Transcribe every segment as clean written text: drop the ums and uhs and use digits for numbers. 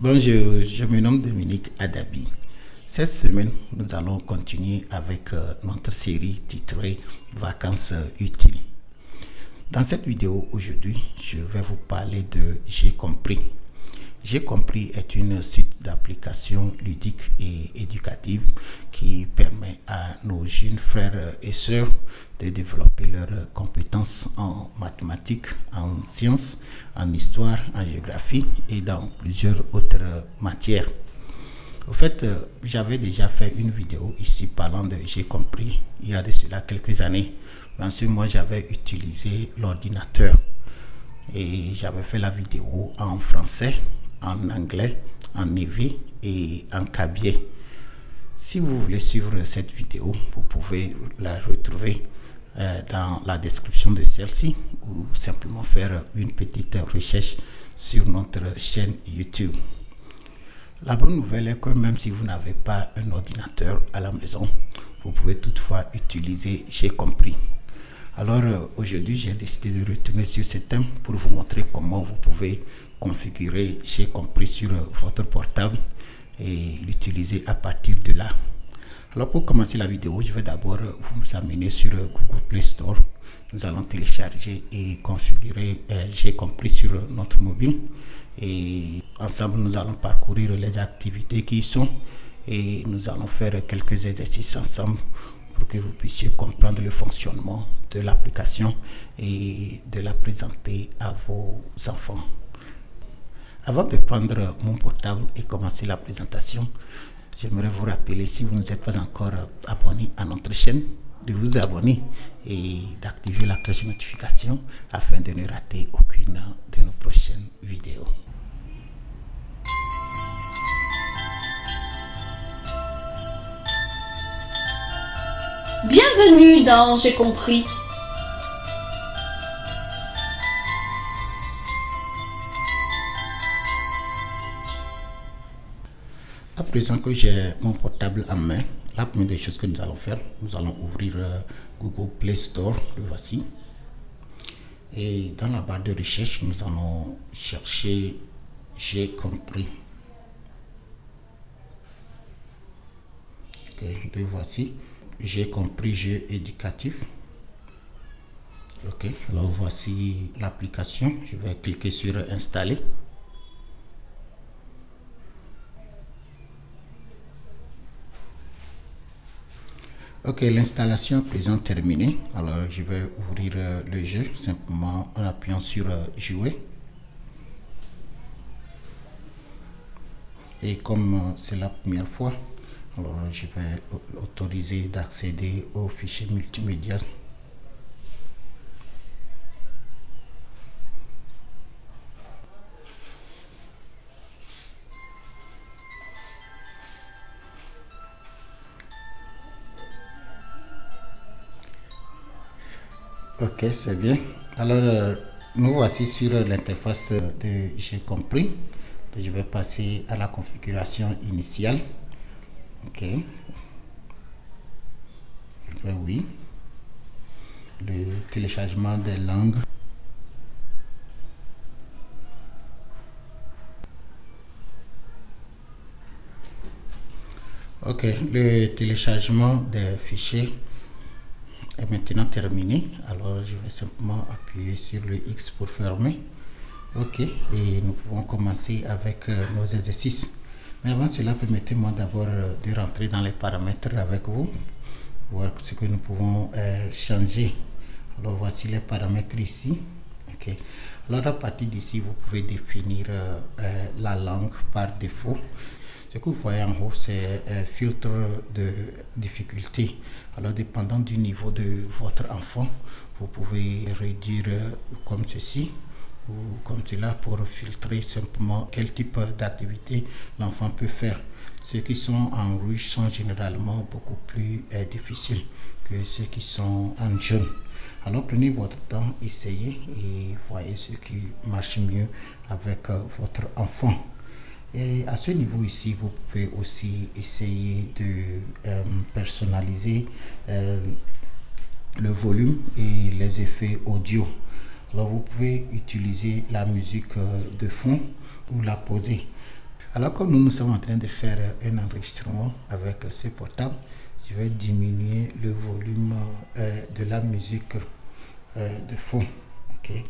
Bonjour, je me nomme Dominique Adabi. Cette semaine, nous allons continuer avec notre série titrée Vacances utiles. Dans cette vidéo aujourd'hui, je vais vous parler de J'ai compris. J'ai compris est une suite d'applications ludiques et éducatives qui permet à nos jeunes frères et sœurs de développer leurs compétences en mathématiques, en sciences, en histoire, en géographie et dans plusieurs autres matières. Au fait, j'avais déjà fait une vidéo ici parlant de J'ai compris il y a de cela quelques années. Ensuite, moi, j'avais utilisé l'ordinateur et j'avais fait la vidéo en français, en anglais, en évi et en cabier. Si vous voulez suivre cette vidéo, vous pouvez la retrouver dans la description de celle-ci ou simplement faire une petite recherche sur notre chaîne YouTube. La bonne nouvelle est que même si vous n'avez pas un ordinateur à la maison, vous pouvez toutefois utiliser J'ai compris. Alors aujourd'hui, j'ai décidé de retourner sur ce thème pour vous montrer comment vous pouvez configurer J'ai compris sur votre portable et l'utiliser à partir de là. Alors pour commencer la vidéo, je vais d'abord vous amener sur Google Play Store. Nous allons télécharger et configurer J'ai compris sur notre mobile. Et ensemble, nous allons parcourir les activités qui y sont et nous allons faire quelques exercices ensemble pour que vous puissiez comprendre le fonctionnement de l'application et de la présenter à vos enfants. Avant de prendre mon portable et commencer la présentation, j'aimerais vous rappeler, si vous n'êtes pas encore abonné à notre chaîne, de vous abonner et d'activer la cloche de notification afin de ne rater aucune de nos prochaines vidéos. Bienvenue dans J'ai compris. À présent que j'ai mon portable en main, la première des choses que nous allons faire, nous allons ouvrir Google Play Store, le voici. Et dans la barre de recherche, nous allons chercher J'ai compris. Ok, le voici. J'ai compris jeu éducatif. Ok, alors voici l'application. Je vais cliquer sur installer. Ok, l'installation est présent terminée. Alors je vais ouvrir le jeu simplement en appuyant sur jouer. Et comme c'est la première fois, alors je vais autoriser d'accéder au fichier multimédia. Ok, c'est bien. Alors, nous voici sur l'interface de J'ai compris. Je vais passer à la configuration initiale. Ok. Oui. Le téléchargement des langues. Ok, le téléchargement des fichiers est maintenant terminé. Alors je vais simplement appuyer sur le X pour fermer. Ok, et nous pouvons commencer avec nos exercices. Mais avant cela, permettez-moi d'abord de rentrer dans les paramètres avec vous, voir ce que nous pouvons changer. Alors voici les paramètres ici. Ok, alors à partir d'ici, vous pouvez définir la langue par défaut. Ce que vous voyez en haut, c'est un filtre de difficulté. Alors, dépendant du niveau de votre enfant, vous pouvez réduire comme ceci ou comme cela pour filtrer simplement quel type d'activité l'enfant peut faire. Ceux qui sont en rouge sont généralement beaucoup plus difficiles que ceux qui sont en jaune. Alors, prenez votre temps, essayez et voyez ce qui marche mieux avec votre enfant. Et à ce niveau ici, vous pouvez aussi essayer de personnaliser le volume et les effets audio. Alors vous pouvez utiliser la musique de fond ou la poser. Alors comme nous sommes en train de faire un enregistrement avec ce portable, je vais diminuer le volume de la musique de fond. Okay.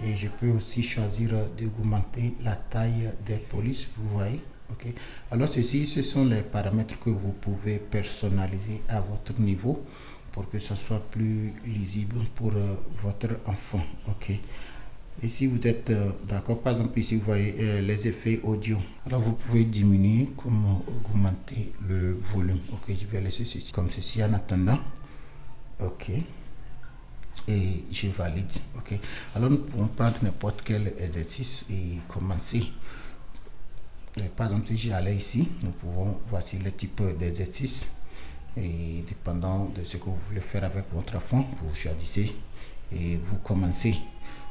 Et je peux aussi choisir d'augmenter la taille des polices, vous voyez. Okay. Alors ceci, ce sont les paramètres que vous pouvez personnaliser à votre niveau pour que ça soit plus lisible pour votre enfant. Okay. Et si vous êtes d'accord, par exemple ici vous voyez les effets audio, alors vous pouvez diminuer comme augmenter le volume. Ok, je vais laisser ceci comme ceci en attendant. Ok, et je valide. Ok, alors nous pouvons prendre n'importe quel exercice et commencer. Et par exemple, si j'allais ici, nous pouvons, voici le type d'exercice. Et dépendant de ce que vous voulez faire avec votre enfant, vous choisissez et vous commencez.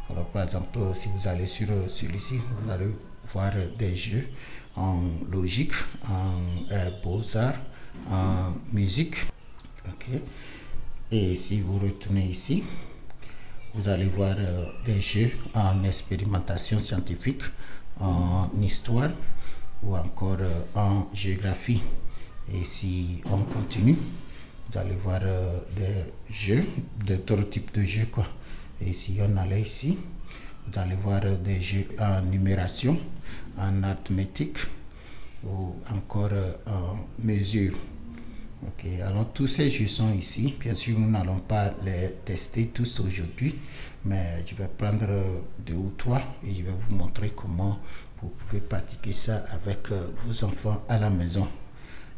Alors par exemple, si vous allez sur celui-ci, vous allez voir des jeux en logique, en beaux-arts, en musique. Ok. Et si vous retournez ici, vous allez voir des jeux en expérimentation scientifique, en histoire ou encore en géographie. Et si on continue, vous allez voir des jeux, d'autres types de jeux quoi. Et si on allait ici, vous allez voir des jeux en numération, en arithmétique ou encore en mesure. Ok, alors tous ces jeux sont ici. Bien sûr, nous n'allons pas les tester tous aujourd'hui, mais je vais prendre 2 ou 3 et je vais vous montrer comment vous pouvez pratiquer ça avec vos enfants à la maison.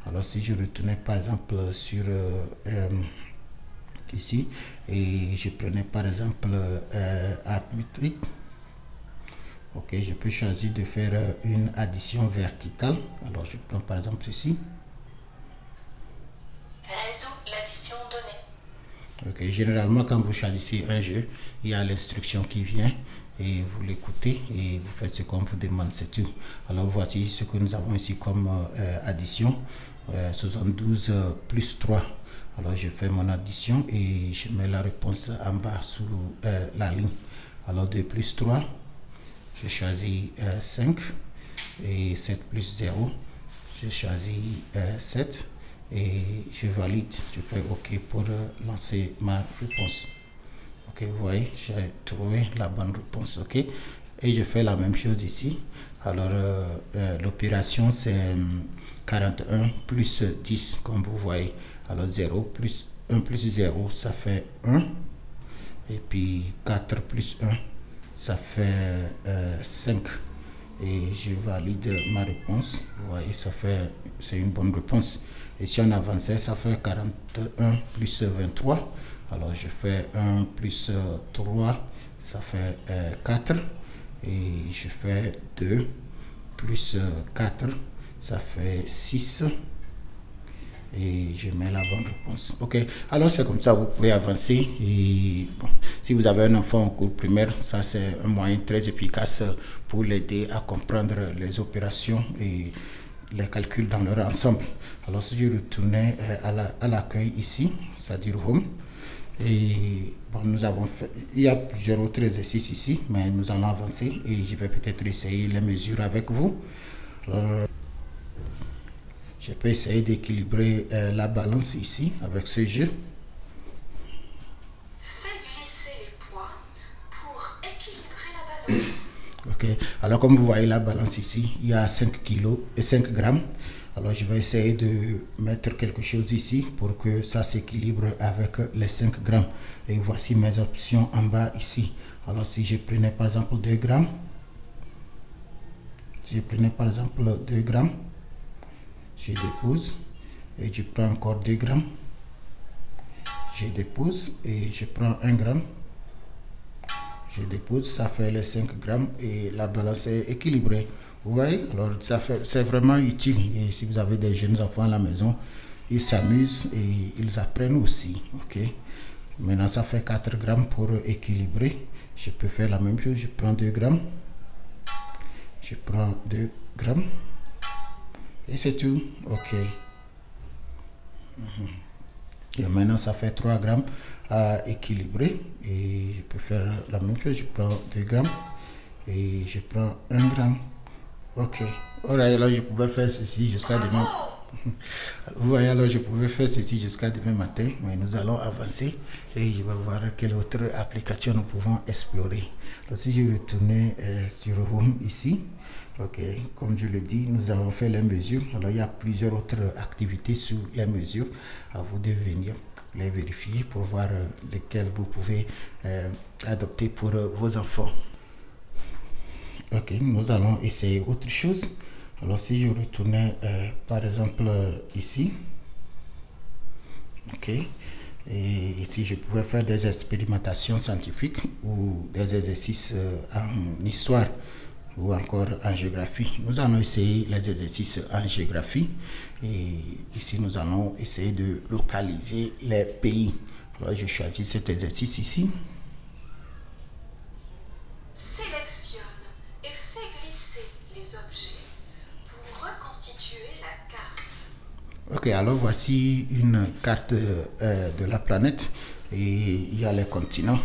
Alors si je retournais par exemple sur ici et je prenais par exemple arithmétique, ok, je peux choisir de faire une addition verticale. Alors je prends par exemple ceci. Résout l'addition donnée. Ok, généralement quand vous choisissez un jeu, il y a l'instruction qui vient et vous l'écoutez et vous faites ce qu'on vous demande, c'est tout. Alors voici ce que nous avons ici comme addition, 72 plus 3. Alors je fais mon addition et je mets la réponse en bas sous la ligne. Alors 2 plus 3, je choisis 5 et 7 plus 0, je choisis 7 et je valide, je fais OK pour lancer ma réponse. Ok, vous voyez, j'ai trouvé la bonne réponse. Ok, et je fais la même chose ici. Alors l'opération c'est 41 plus 10 comme vous voyez. Alors 0 plus 1 plus 0 ça fait 1 et puis 4 plus 1 ça fait 5 et je valide ma réponse. Vous voyez, ça fait, c'est une bonne réponse. Et si on avançait, ça fait 41 plus 23. Alors je fais 1 plus 3, ça fait 4 et je fais 2 plus 4, ça fait 6 et je mets la bonne réponse. Ok, alors c'est comme ça, vous pouvez avancer. Et bon, si vous avez un enfant en cours primaire, ça c'est un moyen très efficace pour l'aider à comprendre les opérations et les calculs dans leur ensemble. Alors si je retournais à l'accueil ici, c'est-à-dire home, et bon, nous avons fait, il y a plusieurs autres exercices ici, mais nous allons avancer et je vais peut-être essayer les mesures avec vous. Alors, je peux essayer d'équilibrer la balance ici avec ce jeu. Fais glisser les poids pour équilibrer la balance. Ok, alors comme vous voyez la balance ici, il y a 5 kg et 5 grammes. Alors je vais essayer de mettre quelque chose ici pour que ça s'équilibre avec les 5 grammes. Et voici mes options en bas ici. Alors si je prenais par exemple 2 grammes, si je prenais par exemple 2 grammes, je dépose et je prends encore 2 grammes, je dépose et je prends 1 gramme, je dépose, ça fait les 5 grammes et la balance est équilibrée. Vous voyez, alors ça fait, c'est vraiment utile. Et si vous avez des jeunes enfants à la maison, ils s'amusent et ils apprennent aussi. Ok, maintenant ça fait 4 grammes pour équilibrer. Je peux faire la même chose, je prends 2 grammes, je prends 2 grammes et c'est tout. Ok, et maintenant ça fait 3 grammes à équilibrer et je peux faire la même chose, je prends 2 grammes et je prends 1 gramme. Ok. Alright, alors je pouvais faire ceci jusqu'à demain. Vous voyez, alors je pouvais faire ceci jusqu'à demain matin, mais nous allons avancer et je vais voir quelle autre application nous pouvons explorer. Donc, si je retournais sur Home ici, ok, comme je le dis, nous avons fait les mesures. Alors il y a plusieurs autres activités sur les mesures. À vous de venir les vérifier pour voir lesquelles vous pouvez adopter pour vos enfants. Ok, nous allons essayer autre chose. Alors si je retournais par exemple ici, ok, et ici je pouvais faire des expérimentations scientifiques ou des exercices en histoire ou encore en géographie. Nous allons essayer les exercices en géographie et ici nous allons essayer de localiser les pays. Alors je choisis cet exercice ici. Sélectionne et fais glisser les objets pour reconstituer la carte. Ok, alors voici une carte de la planète et il y a les continents.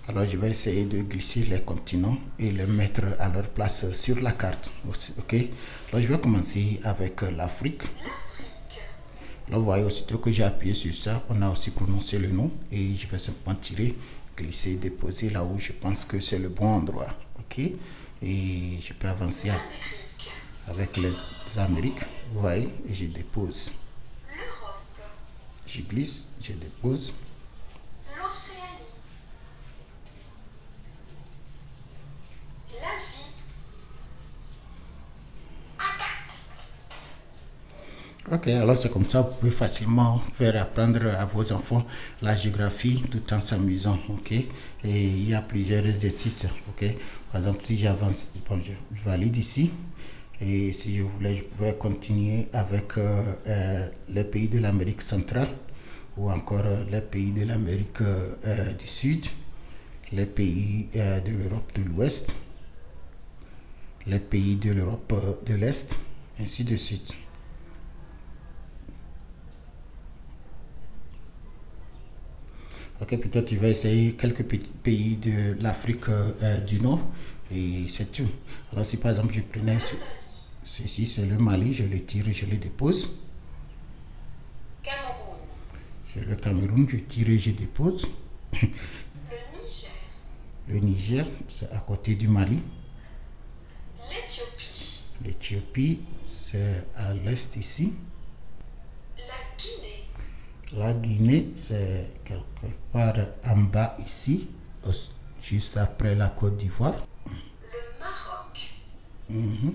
Alors je vais essayer de glisser les continents et les mettre à leur place sur la carte. Ok, alors je vais commencer avec l'Afrique. Alors vous voyez, aussitôt que j'ai appuyé sur ça, on a aussi prononcé le nom et je vais simplement tirer, glisser, déposer là où je pense que c'est le bon endroit. Ok, et je peux avancer avec les Amériques. Vous voyez, et je dépose. L'Europe. Je glisse, je dépose. L'Océanie. L'Asie. Ok, alors c'est comme ça, vous pouvez facilement faire apprendre à vos enfants la géographie tout en s'amusant, ok. Et il y a plusieurs exercices, ok. Par exemple, si j'avance, bon, je valide ici. Et si je voulais, je pouvais continuer avec les pays de l'Amérique centrale ou encore les pays de l'Amérique du Sud, les pays de l'Europe de l'Ouest, les pays de l'Europe de l'Est, ainsi de suite. Ok, peut-être tu vas essayer quelques pays de l'Afrique du Nord et c'est tout. Alors si par exemple je prenais ceci, c'est le Mali, je le tire, je le dépose. Cameroun. C'est le Cameroun, je tire et je dépose. Le Niger. Le Niger, c'est à côté du Mali. L'Éthiopie. L'Éthiopie, c'est à l'est ici. La Guinée. La Guinée, c'est quelque part en bas ici, juste après la Côte d'Ivoire. Le Maroc. Mhm.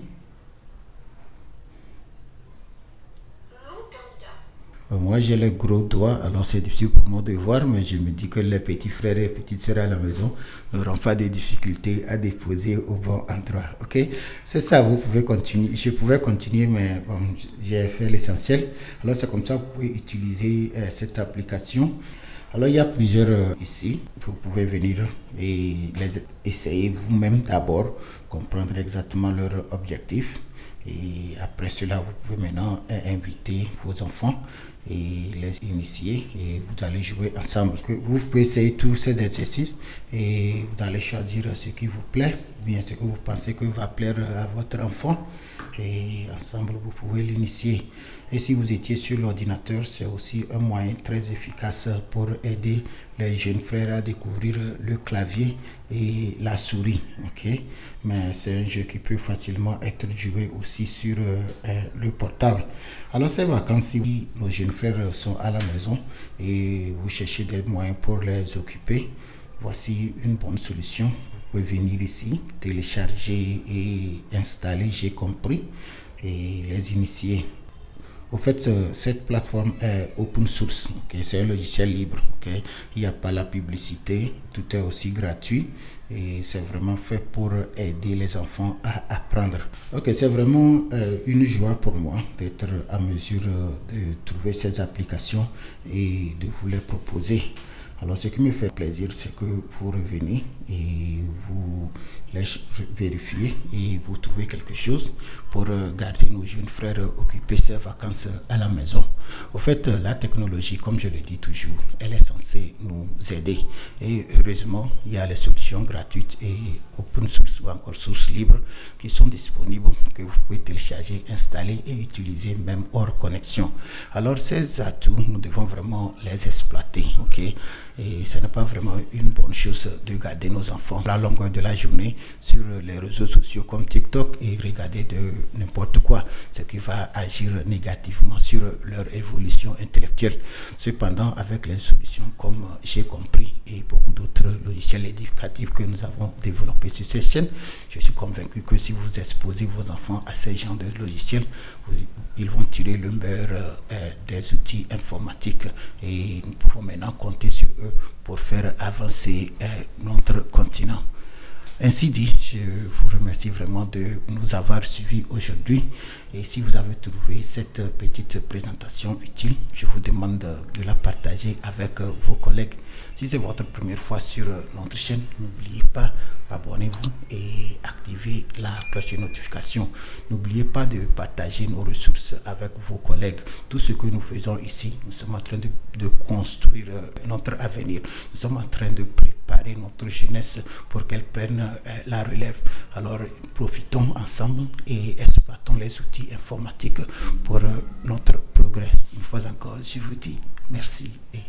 L'Ouganda. Moi, j'ai les gros doigts, alors c'est difficile pour moi de voir, mais je me dis que les petits frères et petites sœurs à la maison n'auront pas de difficultés à déposer au bon endroit. Ok, c'est ça, vous pouvez continuer. Je pouvais continuer, mais bon, j'ai fait l'essentiel. Alors, c'est comme ça que vous pouvez utiliser cette application. Alors, il y a plusieurs ici. Vous pouvez venir et les essayer vous-même d'abord, comprendre exactement leur objectif. Et après cela, vous pouvez maintenant inviter vos enfants et les initier et vous allez jouer ensemble. Vous pouvez essayer tous ces exercices et vous allez choisir ce qui vous plaît, bien ce que vous pensez que va plaire à votre enfant et ensemble vous pouvez l'initier. Et si vous étiez sur l'ordinateur, c'est aussi un moyen très efficace pour aider les jeunes frères à découvrir le clavier et la souris. Ok, mais c'est un jeu qui peut facilement être joué aussi sur le portable. Alors ces vacances, si nos jeunes frères sont à la maison et vous cherchez des moyens pour les occuper, voici une bonne solution. Vous pouvez venir ici, télécharger et installer J'ai compris et les initier. Au fait, cette plateforme est open source, okay? C'est un logiciel libre, okay? Il n'y a pas la publicité, tout est aussi gratuit et c'est vraiment fait pour aider les enfants à apprendre. Ok, c'est vraiment une joie pour moi d'être à mesure de trouver ces applications et de vous les proposer. Alors ce qui me fait plaisir, c'est que vous revenez et vous vérifier et vous trouvez quelque chose pour garder nos jeunes frères occuper ces vacances à la maison. Au fait, la technologie, comme je le dis toujours, elle est censée nous aider. Et heureusement, il y a les solutions gratuites et open source ou encore sources libres qui sont disponibles, que vous pouvez télécharger, installer et utiliser même hors connexion. Alors ces atouts, nous devons vraiment les exploiter, ok? Et ce n'est pas vraiment une bonne chose de garder nos enfants à la longueur de la journée sur les réseaux sociaux comme TikTok et regarder de n'importe quoi, ce qui va agir négativement sur leur évolution intellectuelle. Cependant, avec les solutions comme j'ai compris et beaucoup d'autres logiciels éducatifs que nous avons développés sur cette chaîne, je suis convaincu que si vous exposez vos enfants à ces genres de logiciels, ils vont tirer le meilleur des outils informatiques et nous pouvons maintenant compter sur eux pour faire avancer notre continent. Ainsi dit, je vous remercie vraiment de nous avoir suivis aujourd'hui et si vous avez trouvé cette petite présentation utile, je vous demande de la partager avec vos collègues. Si c'est votre première fois sur notre chaîne, n'oubliez pas, abonnez-vous et activez la cloche de notification. N'oubliez pas de partager nos ressources avec vos collègues. Tout ce que nous faisons ici, nous sommes en train de construire notre avenir. Nous sommes en train de préparer notre jeunesse pour qu'elle prenne la relève. Alors profitons ensemble et exploitons les outils informatiques pour notre progrès. Une fois encore, je vous dis merci et